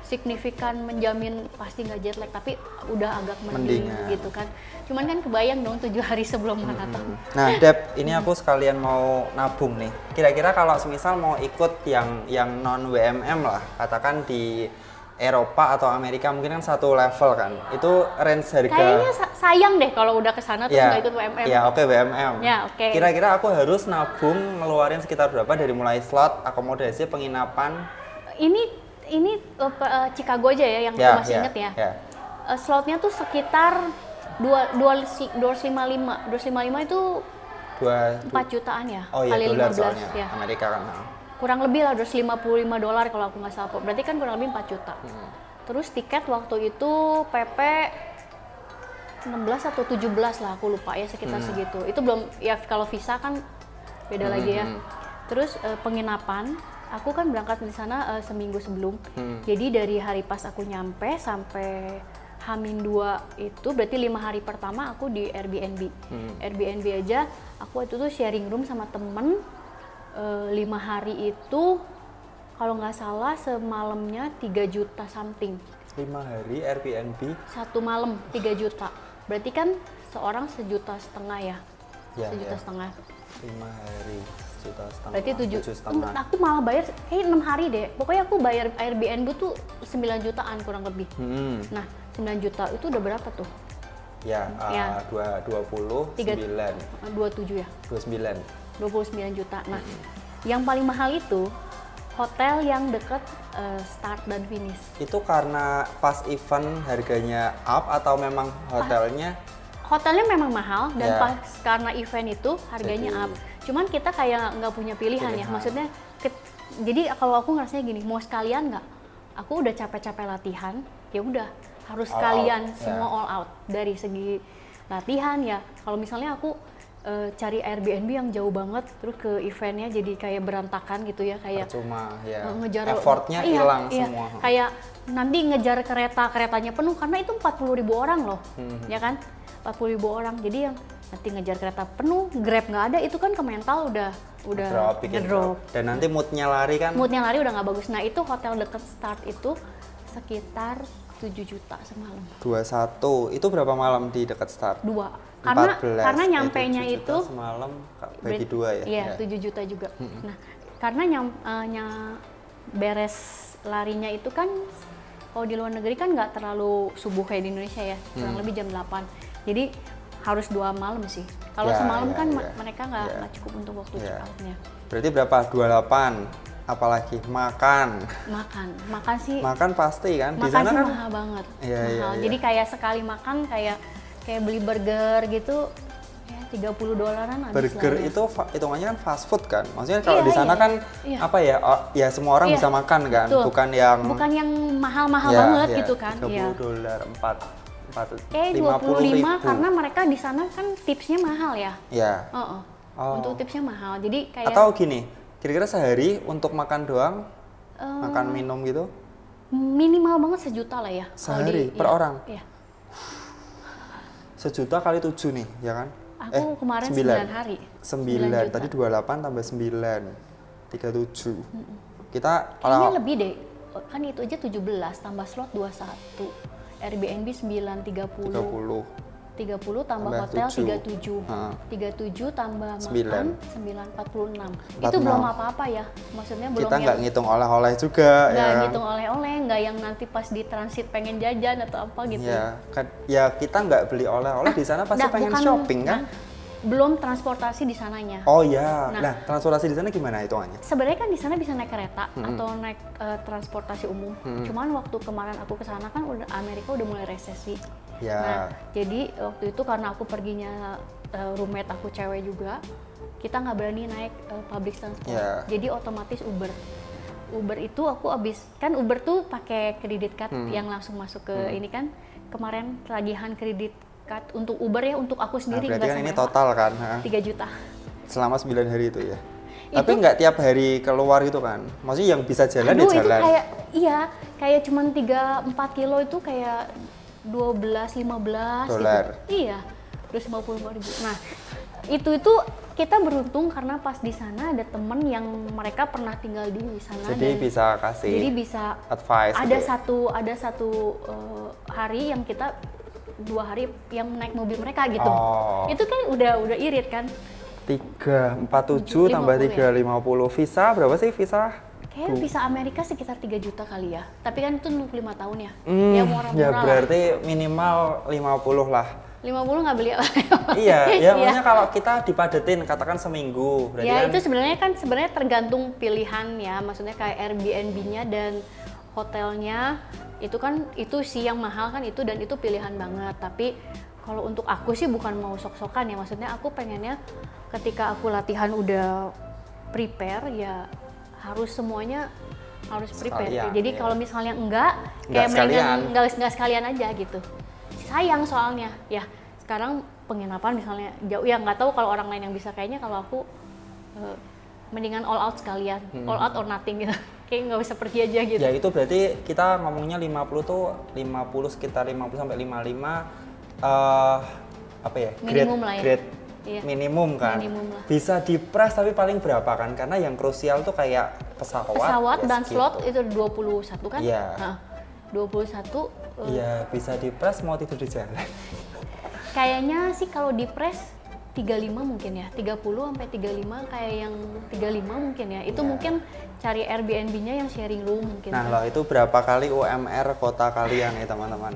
[SPEAKER 2] signifikan menjamin pasti nggak jet lag, tapi udah agak mending
[SPEAKER 1] Mendingan.
[SPEAKER 2] gitu kan. Cuman kan kebayang dong 7 hari sebelum maraton.
[SPEAKER 1] Nah, Dep, ini aku sekalian mau nabung nih. Kira-kira kalau semisal mau ikut yang non WMM lah, katakan di Eropa atau Amerika mungkin kan satu level kan. Itu range harga.
[SPEAKER 2] Kayaknya sayang deh kalau udah kesana terus
[SPEAKER 1] Ya,
[SPEAKER 2] nggak ikut WMM.
[SPEAKER 1] ya oke WMM.
[SPEAKER 2] Ya, oke.
[SPEAKER 1] Kira-kira aku harus nabung ngeluarin sekitar berapa dari mulai slot, akomodasi, penginapan?
[SPEAKER 2] Ini Chicago aja ya yang
[SPEAKER 1] Ya,
[SPEAKER 2] aku masih inget ya.
[SPEAKER 1] ya.
[SPEAKER 2] Slotnya tuh sekitar 255 itu
[SPEAKER 1] Dua,
[SPEAKER 2] 4 jutaan ya,
[SPEAKER 1] oh iya,
[SPEAKER 2] kali
[SPEAKER 1] dolar
[SPEAKER 2] 15
[SPEAKER 1] soalnya,
[SPEAKER 2] ya.
[SPEAKER 1] Amerika kan.
[SPEAKER 2] Kurang lebih lah $255 kalau aku nggak salah. Berarti kan kurang lebih 4 juta. Terus tiket waktu itu PP 16 atau 17 lah, aku lupa ya, sekitar segitu. Itu belum, ya kalau visa kan beda lagi ya. Terus penginapan, aku kan berangkat di sana seminggu sebelum. Jadi dari hari pas aku nyampe sampai H-2 itu berarti 5 hari pertama aku di Airbnb. Airbnb aja aku waktu itu sharing room sama temen 5 hari itu kalau nggak salah semalamnya 3 juta something.
[SPEAKER 1] 5 hari Airbnb.
[SPEAKER 2] Satu malam 3 juta. Berarti kan seorang 1,5 juta ya.
[SPEAKER 1] Ya,
[SPEAKER 2] 1,5 juta.
[SPEAKER 1] 5 hari, 1,5 juta.
[SPEAKER 2] Berarti 7
[SPEAKER 1] 7,5.
[SPEAKER 2] Aku malah bayar kayak 6 hari deh. Pokoknya aku bayar Airbnb tuh 9 jutaan kurang lebih. Nah, 9 juta itu udah berapa tuh?
[SPEAKER 1] Ya,
[SPEAKER 2] Ya.
[SPEAKER 1] 29.
[SPEAKER 2] 27 ya.
[SPEAKER 1] 29.
[SPEAKER 2] 29 juta. Nah, yang paling mahal itu hotel yang deket start dan finish.
[SPEAKER 1] Itu karena pas event harganya up atau memang hotelnya?
[SPEAKER 2] Hotelnya memang mahal dan
[SPEAKER 1] Ya.
[SPEAKER 2] pas karena event itu harganya
[SPEAKER 1] Jadi-
[SPEAKER 2] up. Cuman kita kayak nggak punya pilihan ya. Maksudnya jadi kalau aku ngerasanya gini, mau sekalian nggak? Aku udah capek-capek latihan, ya udah harus
[SPEAKER 1] All
[SPEAKER 2] sekalian
[SPEAKER 1] out,
[SPEAKER 2] semua
[SPEAKER 1] ya.
[SPEAKER 2] all out dari segi latihan ya. Kalau misalnya aku cari Airbnb yang jauh banget, terus ke eventnya jadi kayak berantakan gitu ya, kayak
[SPEAKER 1] Percuma ya.
[SPEAKER 2] ngejar
[SPEAKER 1] Effortnya
[SPEAKER 2] iya,
[SPEAKER 1] hilang
[SPEAKER 2] iya.
[SPEAKER 1] semua.
[SPEAKER 2] Kayak nanti ngejar keretanya penuh karena itu 40.000 orang loh, ya kan? 40.000 orang. Jadi yang nanti ngejar kereta penuh, Grab nggak ada, itu kan ke mental udah
[SPEAKER 1] bikin
[SPEAKER 2] ngedrop.
[SPEAKER 1] drop. Dan nanti moodnya lari kan?
[SPEAKER 2] Moodnya lari udah nggak bagus. Nah itu hotel deket start itu sekitar 7 juta semalam.
[SPEAKER 1] 21. Itu berapa malam di dekat start?
[SPEAKER 2] 2.
[SPEAKER 1] 14.
[SPEAKER 2] Karena nyampenya
[SPEAKER 1] 7 juta
[SPEAKER 2] itu
[SPEAKER 1] semalam bagi 2 ya?
[SPEAKER 2] Iya, 7 juta juga. Nah, karena beres larinya itu kan kalau di luar negeri kan nggak terlalu subuh kayak di Indonesia ya, kurang lebih jam 8. Jadi harus 2 malam sih. Kalau
[SPEAKER 1] Ya,
[SPEAKER 2] semalam
[SPEAKER 1] ya,
[SPEAKER 2] kan
[SPEAKER 1] ya.
[SPEAKER 2] mereka nggak
[SPEAKER 1] Ya.
[SPEAKER 2] cukup untuk waktu
[SPEAKER 1] Ya.
[SPEAKER 2] check out-nya.
[SPEAKER 1] Berarti berapa? 28. Apalagi makan.
[SPEAKER 2] Makan sih.
[SPEAKER 1] Makan pasti kan? Di
[SPEAKER 2] Makan
[SPEAKER 1] sana
[SPEAKER 2] sih
[SPEAKER 1] kan
[SPEAKER 2] mahal banget.
[SPEAKER 1] Iya, iya,
[SPEAKER 2] mahal.
[SPEAKER 1] iya.
[SPEAKER 2] Jadi kayak sekali makan kayak beli burger gitu ya $30-an habis
[SPEAKER 1] burger
[SPEAKER 2] lah ya.
[SPEAKER 1] itu hitungannya kan fast food kan? Maksudnya kalau
[SPEAKER 2] Iya,
[SPEAKER 1] di sana
[SPEAKER 2] iya,
[SPEAKER 1] kan
[SPEAKER 2] iya.
[SPEAKER 1] apa ya? Ya semua orang
[SPEAKER 2] Iya,
[SPEAKER 1] bisa makan kan,
[SPEAKER 2] betul.
[SPEAKER 1] bukan yang
[SPEAKER 2] bukan yang mahal-mahal
[SPEAKER 1] ya,
[SPEAKER 2] banget
[SPEAKER 1] ya,
[SPEAKER 2] gitu kan. Iya.
[SPEAKER 1] $30, 4
[SPEAKER 2] 25 karena mereka di sana kan tipsnya mahal ya.
[SPEAKER 1] Ya.
[SPEAKER 2] Oh.
[SPEAKER 1] Oh.
[SPEAKER 2] Untuk tipsnya mahal. Jadi kayak
[SPEAKER 1] Atau gini, kira-kira sehari untuk makan doang, makan minum gitu,
[SPEAKER 2] minimal banget 1 juta lah ya. kalau
[SPEAKER 1] Sehari? Per
[SPEAKER 2] iya,
[SPEAKER 1] orang?
[SPEAKER 2] Iya.
[SPEAKER 1] 1 juta kali 7 nih, ya kan?
[SPEAKER 2] Aku kemarin 9 hari.
[SPEAKER 1] 9,
[SPEAKER 2] 9
[SPEAKER 1] tadi 28 tambah 9, 37. Kita
[SPEAKER 2] Kayaknya
[SPEAKER 1] kalau
[SPEAKER 2] lebih deh. Kan itu aja 17 tambah slot 21. Airbnb 9 30. 30 tambah hotel
[SPEAKER 1] 7.
[SPEAKER 2] 37. 37 tambah
[SPEAKER 1] 9.
[SPEAKER 2] makan 9 46.
[SPEAKER 1] 46.
[SPEAKER 2] Itu belum apa-apa ya. Maksudnya belum
[SPEAKER 1] kita nggak
[SPEAKER 2] yang
[SPEAKER 1] ngitung oleh-oleh juga
[SPEAKER 2] nggak
[SPEAKER 1] ya.
[SPEAKER 2] ngitung oleh-oleh, nggak yang nanti pas di transit pengen jajan atau apa gitu.
[SPEAKER 1] Ya, kan, ya kita nggak beli oleh-oleh di sana pasti
[SPEAKER 2] Nah,
[SPEAKER 1] pengen
[SPEAKER 2] bukan-
[SPEAKER 1] shopping kan?
[SPEAKER 2] nah, belum transportasi di sananya.
[SPEAKER 1] Oh ya,
[SPEAKER 2] Nah.
[SPEAKER 1] nah transportasi di sana gimana hitungannya?
[SPEAKER 2] Sebenarnya kan di sana bisa naik kereta atau naik transportasi umum. Cuman waktu kemarin aku ke sana kan udah Amerika udah mulai resesi.
[SPEAKER 1] Ya.
[SPEAKER 2] Nah, jadi waktu itu karena aku perginya roommate aku cewek juga, kita nggak berani naik public transport.
[SPEAKER 1] Ya.
[SPEAKER 2] Jadi otomatis Uber. Uber itu aku abis kan Uber tuh pakai kredit card yang langsung masuk ke ini kan kemarin tagihan kredit card untuk Uber ya untuk aku sendiri
[SPEAKER 1] berarti
[SPEAKER 2] nggak
[SPEAKER 1] kan ini
[SPEAKER 2] sampai
[SPEAKER 1] total kan?
[SPEAKER 2] 3 juta.
[SPEAKER 1] Selama 9 hari itu ya? Tapi nggak tiap hari keluar gitu kan? Maksudnya yang bisa jalan
[SPEAKER 2] Aduh,
[SPEAKER 1] ya jalan?
[SPEAKER 2] itu kayak cuman 3-4 kilo itu kayak 12-15
[SPEAKER 1] Dolar.
[SPEAKER 2] gitu. Iya, 250.000. Nah, itu kita beruntung karena pas di sana ada temen yang mereka pernah tinggal di sana.
[SPEAKER 1] Jadi bisa kasih
[SPEAKER 2] jadi bisa
[SPEAKER 1] advice
[SPEAKER 2] ada
[SPEAKER 1] gitu ya?
[SPEAKER 2] ada satu hari yang kita 2 hari yang naik mobil mereka gitu.
[SPEAKER 1] Oh.
[SPEAKER 2] Itu kan udah irit kan.
[SPEAKER 1] 347 tambah 350. Visa berapa sih visa?
[SPEAKER 2] Kayaknya visa Amerika sekitar 3 juta kali ya. Tapi kan itu 25 tahun ya. Ya
[SPEAKER 1] Ya
[SPEAKER 2] murah-murah.
[SPEAKER 1] berarti minimal 50 lah.
[SPEAKER 2] 50 nggak beli apa?
[SPEAKER 1] Iya, ya maksudnya kalau kita dipadetin katakan seminggu. Berarti
[SPEAKER 2] Ya
[SPEAKER 1] kan
[SPEAKER 2] itu sebenarnya tergantung pilihan ya. Maksudnya kayak Airbnb-nya dan hotelnya itu sih yang mahal kan itu dan itu pilihan banget. Tapi kalau untuk aku sih bukan mau sok-sokan ya. Maksudnya aku pengennya ketika aku latihan udah prepare ya harus semuanya harus prepare.
[SPEAKER 1] Sekalian,
[SPEAKER 2] Jadi
[SPEAKER 1] iya.
[SPEAKER 2] kalau misalnya enggak
[SPEAKER 1] Nggak sekalian.
[SPEAKER 2] nggak sekalian aja gitu. Sayang soalnya ya sekarang penginapan misalnya jauh ya nggak tahu kalau orang lain yang bisa kayaknya kalau aku mendingan all out sekalian all out or nothing gitu kayak nggak bisa pergi aja gitu.
[SPEAKER 1] ya itu berarti kita ngomongnya 50 tuh 50 sekitar 50 sampai 55 apa ya?
[SPEAKER 2] Minimum lah ya.
[SPEAKER 1] Grade
[SPEAKER 2] Iya.
[SPEAKER 1] minimum kan.
[SPEAKER 2] Minimum lah.
[SPEAKER 1] Bisa dipres tapi paling berapa kan? Karena yang krusial tuh kayak pesawat ya
[SPEAKER 2] Dan
[SPEAKER 1] segitu.
[SPEAKER 2] slot itu 21 kan?
[SPEAKER 1] Iya.
[SPEAKER 2] Nah, 21
[SPEAKER 1] Iya, bisa dipres mau tidur di jalan.
[SPEAKER 2] kayaknya sih kalau di press 35 mungkin ya, 30 sampai 35 kayak yang 35 mungkin ya. Itu
[SPEAKER 1] Iya.
[SPEAKER 2] mungkin cari Airbnb-nya yang sharing room mungkin.
[SPEAKER 1] Nah,
[SPEAKER 2] kan.
[SPEAKER 1] loh itu berapa kali UMR kota kalian ya teman-teman.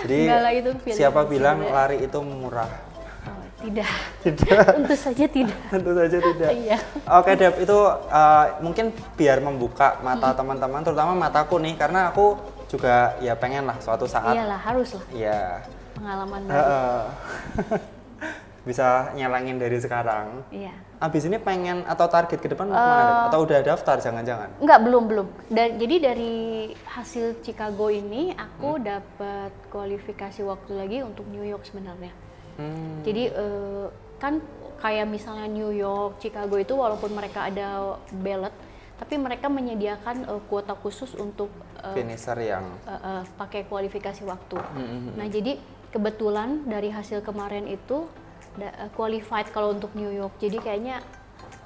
[SPEAKER 1] Jadi
[SPEAKER 2] Enggak lah, itu pilihan
[SPEAKER 1] siapa bilang
[SPEAKER 2] sebenarnya.
[SPEAKER 1] lari itu murah?
[SPEAKER 2] Oh, tidak.
[SPEAKER 1] Tidak.
[SPEAKER 2] Tentu saja tidak.
[SPEAKER 1] Tentu saja tidak.
[SPEAKER 2] Iya.
[SPEAKER 1] Oke Dep, itu mungkin biar membuka mata teman-teman, terutama mataku nih, karena aku juga ya pengen lah suatu saat.
[SPEAKER 2] Iyalah, harus lah
[SPEAKER 1] Iya.
[SPEAKER 2] pengalaman baru.
[SPEAKER 1] Bisa nyelangin dari sekarang.
[SPEAKER 2] Iya.
[SPEAKER 1] Abis ini pengen atau target ke depan mau kemana Dep? Atau udah daftar jangan-jangan?
[SPEAKER 2] Enggak, belum. Jadi dari hasil Chicago ini aku dapat kualifikasi waktu lagi untuk New York sebenarnya. Jadi kan kayak misalnya New York, Chicago itu walaupun mereka ada ballot, tapi mereka menyediakan kuota khusus untuk
[SPEAKER 1] Finisher yang
[SPEAKER 2] pakai kualifikasi waktu. Nah jadi kebetulan dari hasil kemarin itu qualified kalau untuk New York. Jadi kayaknya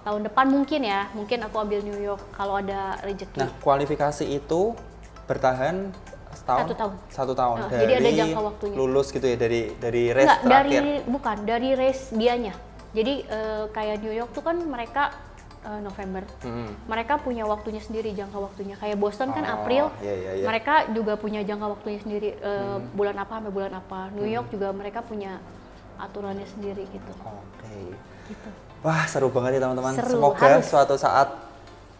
[SPEAKER 2] tahun depan mungkin aku ambil New York kalau ada rezeki.
[SPEAKER 1] Nah, kualifikasi itu bertahan setahun?
[SPEAKER 2] 1 tahun.
[SPEAKER 1] 1 tahun.
[SPEAKER 2] Nah,
[SPEAKER 1] dari
[SPEAKER 2] jadi ada jangka waktunya.
[SPEAKER 1] lulus gitu ya, dari race
[SPEAKER 2] Enggak,
[SPEAKER 1] terakhir?
[SPEAKER 2] dari race dianya. Jadi kayak New York tuh kan mereka November. Mereka punya waktunya sendiri, jangka waktunya. Kayak Boston kan April.
[SPEAKER 1] Iya.
[SPEAKER 2] Mereka juga punya jangka waktunya sendiri, bulan apa sampai bulan apa. New York juga mereka punya aturannya sendiri gitu.
[SPEAKER 1] Oke.
[SPEAKER 2] Gitu.
[SPEAKER 1] Wah, seru banget ya teman-teman.
[SPEAKER 2] Seru,
[SPEAKER 1] Semoga
[SPEAKER 2] harus.
[SPEAKER 1] suatu saat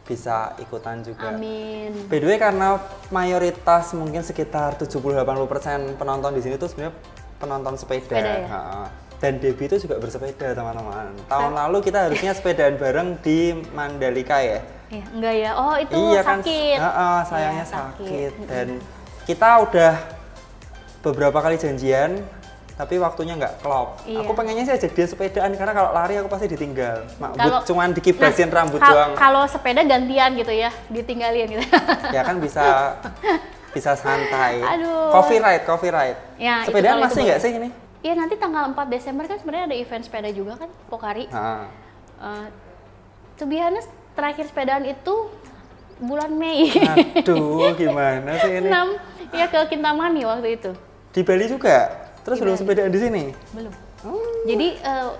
[SPEAKER 1] bisa ikutan juga.
[SPEAKER 2] Amin.
[SPEAKER 1] By the way, karena mayoritas mungkin sekitar 70-80% penonton di sini tuh sebenarnya penonton sepeda.
[SPEAKER 2] Sepeda ya?
[SPEAKER 1] Ha. Dan Debbie itu juga bersepeda teman-teman. Tahun lalu kita harusnya sepedaan bareng di Mandalika ya.
[SPEAKER 2] Iya, enggak ya. Oh, itu
[SPEAKER 1] Iya kan,
[SPEAKER 2] sakit.
[SPEAKER 1] sayangnya
[SPEAKER 2] Iya,
[SPEAKER 1] sakit. Dan kita udah beberapa kali janjian, tapi waktunya nggak klop.
[SPEAKER 2] Iya.
[SPEAKER 1] Aku pengennya sih jadi sepedaan karena kalau lari aku pasti ditinggal.
[SPEAKER 2] Kalau-
[SPEAKER 1] Cuman dikibasin rambut
[SPEAKER 2] Kal-
[SPEAKER 1] doang.
[SPEAKER 2] Kalau sepeda gantian gitu ya, ditinggalin gitu.
[SPEAKER 1] Ya kan bisa santai.
[SPEAKER 2] Aduh.
[SPEAKER 1] Coffee ride.
[SPEAKER 2] Ya, itu
[SPEAKER 1] Sepedaan
[SPEAKER 2] kalau itu
[SPEAKER 1] masih nggak
[SPEAKER 2] boleh.
[SPEAKER 1] sih ini?
[SPEAKER 2] Iya, nanti tanggal 4 Desember kan sebenarnya ada event sepeda juga kan, Pokari. To be honest, terakhir sepedaan itu bulan Mei.
[SPEAKER 1] Aduh, gimana sih ini?
[SPEAKER 2] 6, ya ke Kintamani waktu itu.
[SPEAKER 1] Di Bali juga? Terus
[SPEAKER 2] Di
[SPEAKER 1] belum
[SPEAKER 2] Bali.
[SPEAKER 1] sepedaan di sini?
[SPEAKER 2] Belum. Jadi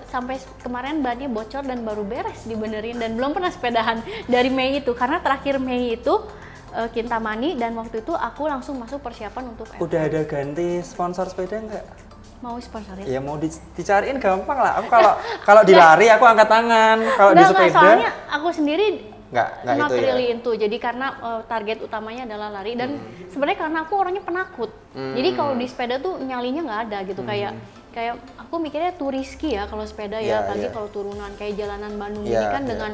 [SPEAKER 2] sampai kemarin bannya bocor dan baru beres dibenerin dan belum pernah sepedahan dari Mei itu karena terakhir Mei itu Kintamani dan waktu itu aku langsung masuk persiapan untuk
[SPEAKER 1] Udah ada ganti sponsor sepeda nggak?
[SPEAKER 2] mau sponsorin.
[SPEAKER 1] Ya mau dicariin gampang lah. Aku kalau di lari aku angkat tangan. Kalau di
[SPEAKER 2] Enggak,
[SPEAKER 1] sepeda
[SPEAKER 2] soalnya aku sendiri
[SPEAKER 1] nggak
[SPEAKER 2] not
[SPEAKER 1] itu ya.
[SPEAKER 2] really into. Jadi karena target utamanya adalah lari dan sebenarnya karena aku orangnya penakut. Jadi kalau di sepeda tuh nyalinya nggak ada gitu kayak aku mikirnya too risky ya kalau sepeda
[SPEAKER 1] Iya,
[SPEAKER 2] ya apalagi
[SPEAKER 1] iya.
[SPEAKER 2] kalau turunan kayak jalanan Bandung
[SPEAKER 1] Iya,
[SPEAKER 2] ini kan
[SPEAKER 1] iya.
[SPEAKER 2] dengan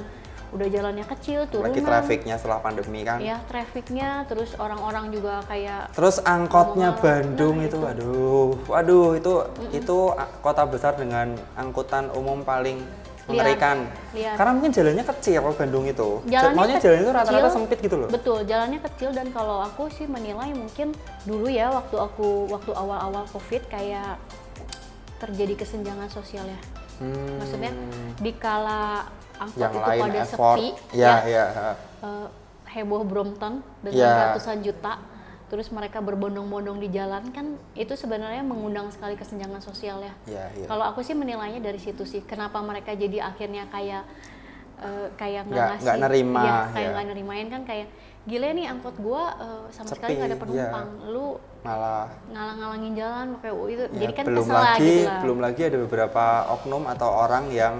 [SPEAKER 2] udah jalannya kecil, turunan.
[SPEAKER 1] Lagi trafficnya setelah pandemi kan.
[SPEAKER 2] Ya, trafficnya, terus orang-orang juga kayak.
[SPEAKER 1] Terus angkotnya
[SPEAKER 2] ngomong,
[SPEAKER 1] Bandung
[SPEAKER 2] nah,
[SPEAKER 1] itu, waduh itu kota besar dengan angkutan umum paling mengerikan.
[SPEAKER 2] Liar.
[SPEAKER 1] Karena mungkin jalannya kecil Bandung itu.
[SPEAKER 2] Jalannya
[SPEAKER 1] jalannya itu rata-rata
[SPEAKER 2] kecil,
[SPEAKER 1] sempit gitu loh.
[SPEAKER 2] Betul, jalannya kecil dan kalau aku sih menilai mungkin dulu ya waktu awal-awal Covid kayak terjadi kesenjangan sosial ya. Maksudnya dikala angkot
[SPEAKER 1] Yang
[SPEAKER 2] itu
[SPEAKER 1] lain
[SPEAKER 2] pada
[SPEAKER 1] effort.
[SPEAKER 2] sepi,
[SPEAKER 1] Ya.
[SPEAKER 2] heboh Brompton dengan
[SPEAKER 1] Ya.
[SPEAKER 2] ratusan juta, terus mereka berbondong-bondong di jalan kan itu sebenarnya mengundang sekali kesenjangan sosial ya.
[SPEAKER 1] Ya.
[SPEAKER 2] Kalau aku sih menilainya dari situ sih, kenapa mereka jadi akhirnya kayak
[SPEAKER 1] Nggak
[SPEAKER 2] ngasih,
[SPEAKER 1] nerima,
[SPEAKER 2] ya, kayak
[SPEAKER 1] ya.
[SPEAKER 2] nggak nerimain kan, kayak gile nih angkot gua sama
[SPEAKER 1] Sepi,
[SPEAKER 2] sekali nggak ada penumpang, lu
[SPEAKER 1] Malah
[SPEAKER 2] ngalang-ngalangin jalan kayak itu,
[SPEAKER 1] ya,
[SPEAKER 2] jadi kan
[SPEAKER 1] belum
[SPEAKER 2] kesel lah
[SPEAKER 1] lagi
[SPEAKER 2] gitu lah.
[SPEAKER 1] belum lagi ada beberapa oknum atau orang yang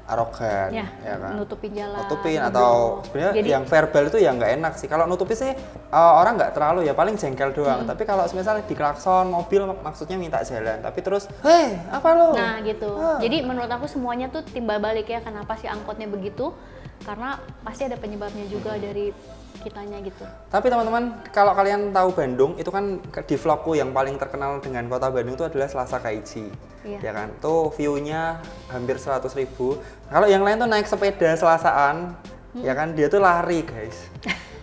[SPEAKER 1] arogan,
[SPEAKER 2] Ya,
[SPEAKER 1] kan?
[SPEAKER 2] nutupin jalan,
[SPEAKER 1] Nutupin
[SPEAKER 2] ngeblok.
[SPEAKER 1] atau sebenarnya
[SPEAKER 2] Jadi-
[SPEAKER 1] yang verbal itu ya nggak enak sih. Kalau nutupin sih orang nggak terlalu ya, paling jengkel doang. Tapi kalau misalnya di klakson mobil maksudnya minta jalan, tapi terus, hei apa lo?
[SPEAKER 2] Nah gitu. Jadi menurut aku semuanya tuh timbal balik ya, kenapa sih angkotnya begitu? Karena pasti ada penyebabnya juga dari kitanya gitu.
[SPEAKER 1] Tapi teman-teman, kalau kalian tahu Bandung, itu kan di vlogku yang paling terkenal dengan kota Bandung itu adalah Selasa Kaiji.
[SPEAKER 2] Iya.
[SPEAKER 1] Ya kan? Tuh view-nya hampir 100.000. Kalau yang lain tuh naik sepeda Selasaan, ya kan dia tuh lari, guys.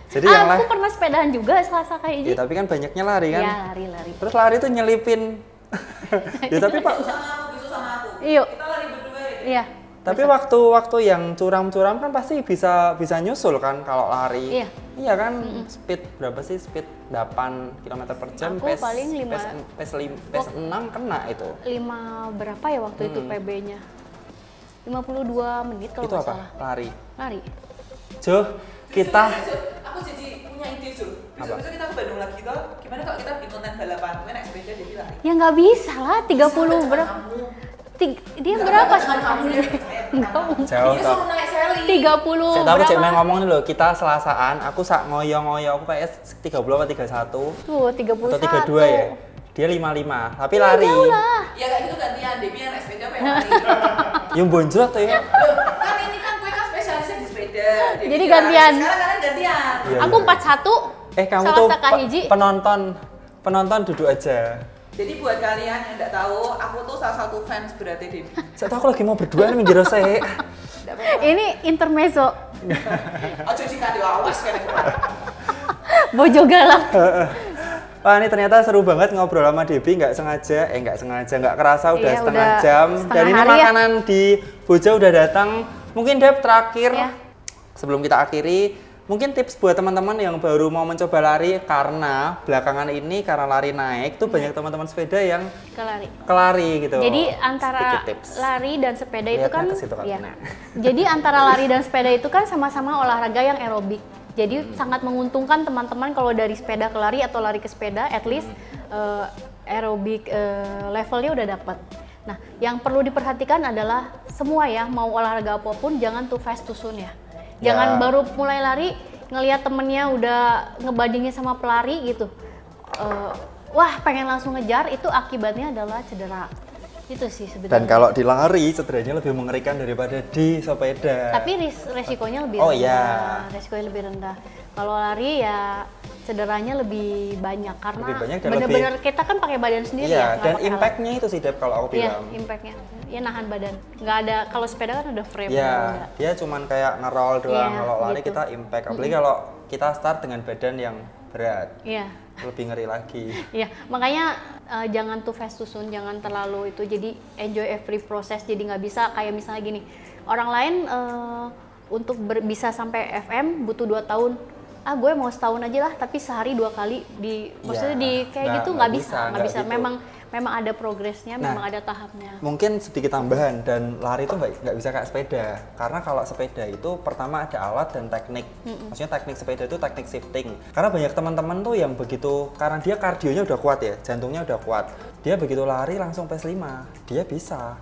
[SPEAKER 1] Jadi yang
[SPEAKER 2] Aku
[SPEAKER 1] lain,
[SPEAKER 2] pernah sepedahan juga Selasa kayak
[SPEAKER 1] ya
[SPEAKER 2] gini.
[SPEAKER 1] tapi kan banyaknya lari kan.
[SPEAKER 2] Iya, lari-lari.
[SPEAKER 1] Terus lari tuh nyelipin. Ya tapi Pak,
[SPEAKER 3] Besok sama aku.
[SPEAKER 2] Iya.
[SPEAKER 3] Kita lari berdua ya.
[SPEAKER 2] Iya.
[SPEAKER 1] tapi waktu yang curam-curam kan pasti bisa nyusul kan kalau lari.
[SPEAKER 2] Iya.
[SPEAKER 1] Iya kan, speed berapa sih? Speed 8 km per jam,
[SPEAKER 2] Aku paling 5.
[SPEAKER 1] PES 6 kena itu.
[SPEAKER 2] 5 berapa ya waktu itu PB-nya? 52 menit kalau
[SPEAKER 1] Itu
[SPEAKER 2] nggak
[SPEAKER 1] apa?
[SPEAKER 2] salah.
[SPEAKER 1] Lari.
[SPEAKER 2] Lari.
[SPEAKER 1] Jo, kita
[SPEAKER 3] Aku jadi punya ide, Jul. Besok-besok kita ke Bandung lagi toh. Gimana kalau kita bikin konten balapan? Gue naik sepeda jadi lari.
[SPEAKER 2] Ya nggak bisa lah, 30 berapa? Dia berapa sama kamu? Enggak mungkin.
[SPEAKER 1] jauh
[SPEAKER 3] Dia
[SPEAKER 1] toh.
[SPEAKER 3] suruh naik seli.
[SPEAKER 2] 30
[SPEAKER 1] Saya tahu cek
[SPEAKER 2] berapa?
[SPEAKER 1] ngomong nih loh, kita Selasaan, aku sak ngoyo-ngoyo, aku kayak 30 apa 31
[SPEAKER 2] Tuh, 31.
[SPEAKER 1] atau 32 ya. Dia 55, tapi lari.
[SPEAKER 2] Jauh lah.
[SPEAKER 3] Ya kayak gitu gantian. Debbie yang naik sepeda apa yang lari?
[SPEAKER 1] Yang bonjol tuh ya.
[SPEAKER 3] Loh, kan ini kan gue kan spesialisnya di sepeda.
[SPEAKER 2] Jadi
[SPEAKER 3] kan
[SPEAKER 2] gantian.
[SPEAKER 3] Sekarang kalian gantian.
[SPEAKER 1] Iya,
[SPEAKER 2] Aku
[SPEAKER 1] iya.
[SPEAKER 2] 41.
[SPEAKER 1] Kamu
[SPEAKER 2] Selasa
[SPEAKER 1] tuh
[SPEAKER 2] Kahiji.
[SPEAKER 1] penonton duduk aja.
[SPEAKER 3] Jadi buat kalian yang nggak tahu, aku tuh salah satu fans berarti Debbie.
[SPEAKER 1] Saya tahu aku lagi mau berdua nih minggir saya.
[SPEAKER 3] Nggak apa-apa.
[SPEAKER 2] Ini intermezzo.
[SPEAKER 3] Ojo jika awas kan.
[SPEAKER 2] Bojo galak.
[SPEAKER 1] Wah ini ternyata seru banget ngobrol sama Debbie, nggak sengaja, nggak kerasa udah
[SPEAKER 2] Iya,
[SPEAKER 1] setengah
[SPEAKER 2] udah
[SPEAKER 1] jam.
[SPEAKER 2] setengah
[SPEAKER 1] Dan ini
[SPEAKER 2] hari ya.
[SPEAKER 1] makanan di Boja udah datang. Mungkin Deb terakhir,
[SPEAKER 2] Iya.
[SPEAKER 1] sebelum kita akhiri, mungkin tips buat teman-teman yang baru mau mencoba lari, karena belakangan ini karena lari naik tuh banyak teman-teman sepeda yang
[SPEAKER 2] Kelari.
[SPEAKER 1] kelari gitu.
[SPEAKER 2] Jadi antara
[SPEAKER 1] Sedikit tips.
[SPEAKER 2] lari dan sepeda itu
[SPEAKER 1] Lihatnya
[SPEAKER 2] kan,
[SPEAKER 1] ke situ kan.
[SPEAKER 2] ya.
[SPEAKER 1] Nah.
[SPEAKER 2] Jadi antara lari dan sepeda itu kan sama-sama olahraga yang aerobik. Jadi sangat menguntungkan teman-teman kalau dari sepeda ke lari atau lari ke sepeda, at least aerobik levelnya udah dapat. Nah, yang perlu diperhatikan adalah semua ya, mau olahraga apapun jangan too fast too soon ya. Jangan
[SPEAKER 1] Ya.
[SPEAKER 2] baru mulai lari ngelihat temennya udah ngebandingin sama pelari gitu. Wah, pengen langsung ngejar, itu akibatnya adalah cedera. Itu sih sebenarnya.
[SPEAKER 1] Dan kalau di lari cederanya lebih mengerikan daripada di sepeda.
[SPEAKER 2] Tapi resikonya lebih
[SPEAKER 1] Oh,
[SPEAKER 2] rendah.
[SPEAKER 1] iya.
[SPEAKER 2] Resikonya lebih rendah. Kalau lari ya cederanya lebih banyak karena
[SPEAKER 1] Lebih banyak dan
[SPEAKER 2] bener-bener kita kan pakai badan sendiri
[SPEAKER 1] Iya,
[SPEAKER 2] ya. nggak
[SPEAKER 1] dan
[SPEAKER 2] pakai alat.
[SPEAKER 1] impact-nya itu sih Deb kalau aku
[SPEAKER 2] Iya,
[SPEAKER 1] bilang.
[SPEAKER 2] impactnya. Ya nahan badan. Nggak ada, kalau sepeda kan ada frame.
[SPEAKER 1] Iya,
[SPEAKER 2] enggak.
[SPEAKER 1] dia cuman kayak ngerol doang.
[SPEAKER 2] Iya,
[SPEAKER 1] Kalau lari
[SPEAKER 2] gitu.
[SPEAKER 1] kita impact. Apalagi kalau kita start dengan badan yang berat,
[SPEAKER 2] Iya.
[SPEAKER 1] lebih ngeri lagi.
[SPEAKER 2] Iya, makanya jangan too fast too soon, jangan terlalu itu. Jadi enjoy every process. Jadi nggak bisa kayak misalnya gini, orang lain untuk bisa sampai FM butuh 2 tahun. Gue mau setahun aja lah, tapi sehari 2 kali maksudnya di kayak gitu nggak bisa, nggak bisa.
[SPEAKER 1] gitu.
[SPEAKER 2] Memang ada progresnya,
[SPEAKER 1] Nah,
[SPEAKER 2] memang ada tahapnya.
[SPEAKER 1] Mungkin sedikit tambahan, dan lari itu nggak bisa kayak sepeda. Karena kalau sepeda itu pertama ada alat dan teknik. Maksudnya teknik sepeda itu teknik shifting. Karena banyak teman-teman tuh yang begitu, karena dia kardionya udah kuat ya, jantungnya udah kuat. Dia begitu lari langsung pace 5. Dia bisa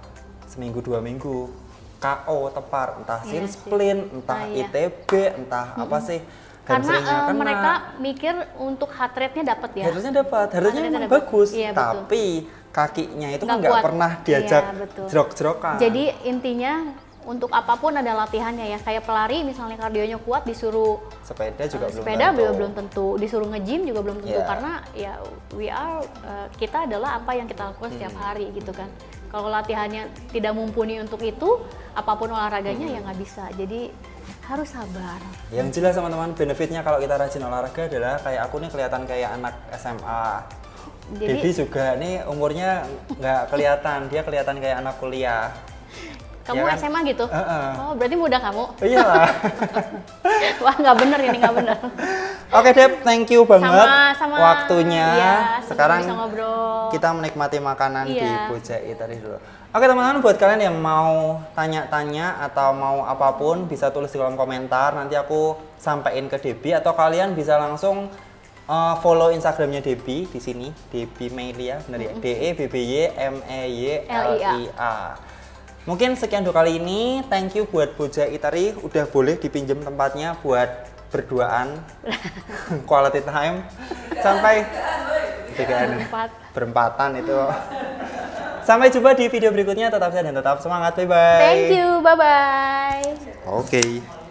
[SPEAKER 1] seminggu 2 minggu KO tepar, entah
[SPEAKER 2] Iya
[SPEAKER 1] sin
[SPEAKER 2] sih.
[SPEAKER 1] splint, entah
[SPEAKER 2] Iya.
[SPEAKER 1] ITB, entah apa sih.
[SPEAKER 2] Karena
[SPEAKER 1] hamstringnya kena.
[SPEAKER 2] mereka mikir untuk heart rate-nya dapat ya.
[SPEAKER 1] Harusnya dapat, harusnya
[SPEAKER 2] Heart
[SPEAKER 1] memang
[SPEAKER 2] rate-nya
[SPEAKER 1] bagus,
[SPEAKER 2] dapat. Iya, betul.
[SPEAKER 1] tapi kakinya itu kan
[SPEAKER 2] Nggak
[SPEAKER 1] nggak
[SPEAKER 2] kuat.
[SPEAKER 1] pernah diajak
[SPEAKER 2] Iya, betul.
[SPEAKER 1] jerok-jerokan.
[SPEAKER 2] Jadi intinya untuk apapun ada latihannya ya. Kayak pelari misalnya kardionya kuat disuruh
[SPEAKER 1] Sepeda juga belum
[SPEAKER 2] sepeda
[SPEAKER 1] tentu.
[SPEAKER 2] belum tentu, disuruh nge-gym juga belum tentu
[SPEAKER 1] Yeah.
[SPEAKER 2] karena ya kita adalah apa yang kita lakukan setiap hari gitu kan. Kalau latihannya tidak mumpuni untuk itu, apapun olahraganya ya nggak bisa. Jadi harus sabar.
[SPEAKER 1] Yang jelas teman-teman, benefitnya kalau kita rajin olahraga adalah kayak aku nih kelihatan kayak anak SMA.
[SPEAKER 2] Jadi
[SPEAKER 1] Debbie juga nih umurnya nggak kelihatan, dia kelihatan kayak anak kuliah.
[SPEAKER 2] kamu
[SPEAKER 1] ya kan?
[SPEAKER 2] SMA gitu?
[SPEAKER 1] Heeh.
[SPEAKER 2] Oh berarti muda kamu?
[SPEAKER 1] Iyalah.
[SPEAKER 2] Wah nggak bener ini, nggak bener.
[SPEAKER 1] Oke Deb, thank you banget
[SPEAKER 2] Sama-sama.
[SPEAKER 1] waktunya.
[SPEAKER 2] Iya,
[SPEAKER 1] Sekarang
[SPEAKER 2] bisa ngobrol.
[SPEAKER 1] kita menikmati makanan di
[SPEAKER 2] Iya.
[SPEAKER 1] Bojai tadi dulu. Oke teman-teman, buat kalian yang mau tanya-tanya atau mau apapun bisa tulis di kolom komentar. Nanti aku sampaikan ke Debbie atau kalian bisa langsung follow Instagramnya Debbie di sini, Debbie Melia, benar ya? DEBBYMEYLIA. Mungkin sekian dua kali ini. Thank you buat Bojai Itari udah boleh dipinjem tempatnya buat berduaan quality time sampai berempatan itu. Sampai jumpa di video berikutnya. Tetap sehat dan tetap semangat. Bye bye.
[SPEAKER 2] Thank you, bye bye.
[SPEAKER 1] Oke.